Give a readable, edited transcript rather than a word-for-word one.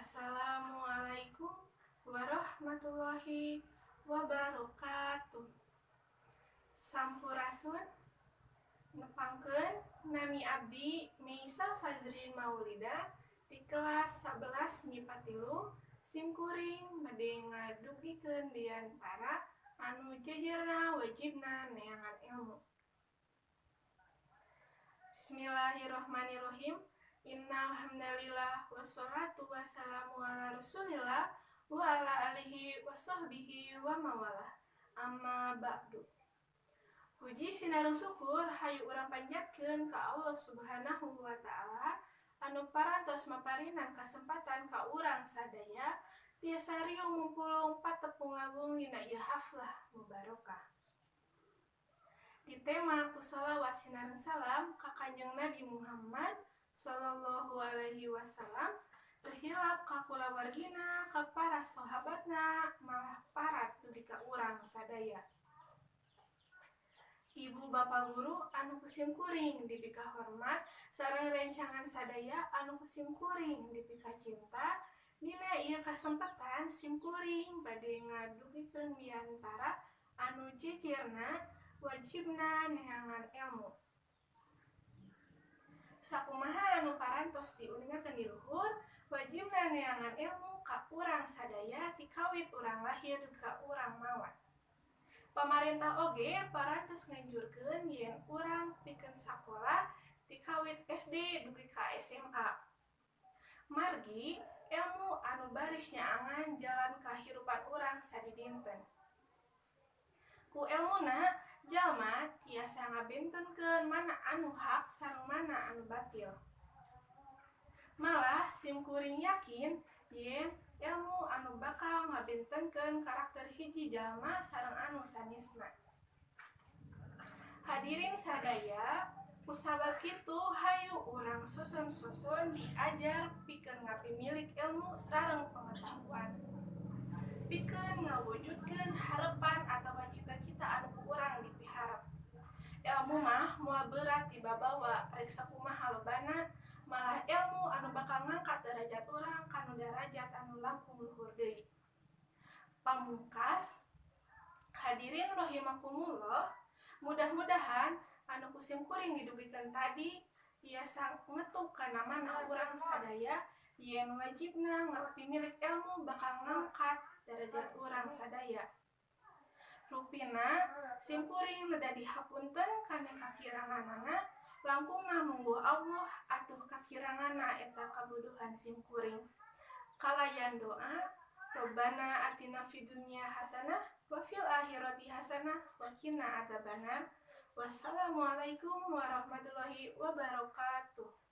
Assalamualaikum warahmatullahi wabarakatuh. Sampurasun nepangkeun nami abdi Meisa Fazrin Maulida di kelas 11 MIPA 3 simkuring bade ngadugikeun diantara anu jejerna wajibna neangan ilmu. Bismillahirrahmanirrahim. Innal hamdalillah wassalatu wassalamu ala Rasulillah wa ala alihi wa sahbihi wa mawalah. Amma ba'du. Puji sinaru syukur hayu urang panjatkeun ka Allah Subhanahu wa taala anu parantos maparinan kasempatan ka urang sadaya tiasa riung mumpulung patepung labung dina ieu haflah mubarokah. Di tema ku sholawat sinareng salam ka Kanjeng Nabi Muhammad sallallahu alaihi wasallam, tehilap ka kulawargina, ka para sahabatna, malah parat dugi ka urang sadaya. Ibu bapa guru anu kusim kuring dipika hormat sareng rencangan sadaya anu kusim kuring dipika cinta, dina ieu kasempatan sim kuring bade ngadugikeun diantara anu jejerna wajibna neangan ilmu. Sakumaha anu parantos diuningakeun di luhur, wajibna neangan ilmu ka urang sadaya ti kawit urang lahir ka urang mawat. Pamarentah oge parantos nganjurkeun yen urang pikeun sakola ti kawit SD dugi ka SMA. Margi ilmu anu baris nyaangan jalan kahirupan urang sadidinten. Ku ilmuna jalma tiasa ngabentenkeun mana anu hak sareng mana anu batil. Malah sim kuring yakin yen ilmu anu bakal ngabentenkeun karakter hiji jalma sareng anu sanesna. Hadirin sadaya, kusabab kitu hayu urang soson-soson diajar pikeun ngapimilik ilmu sareng pengetahuan. Pikeun ngawujudkeun harepan atawa cita-cita anu ku urang dipiharep. Ilmu mah moal berat dibabawa rek sakumaha lobana, malah ilmu anu bakal ngangkat derajat urang kana derajat anu langkung luhur deui. Pamungkas, hadirin rahimakumullah, mudah-mudahan anu kusim kuring didugikeun tadi tiasa ngetuk kana manah urang sadaya yen wajibna ngapimilik ilmu bakal ngangkat derajat urang sadaya. Rupina sim kuring neda dihapunten kana kakiranganana, langkungna mungguh Allah atuh kakiranganna eta kabodohan sim kuring. Kalayan doa, Robbana atina fid dunya hasanah wa fil akhirati hasanah wa qina adzabannar. Wassalamualaikum warahmatullahi wabarakatuh.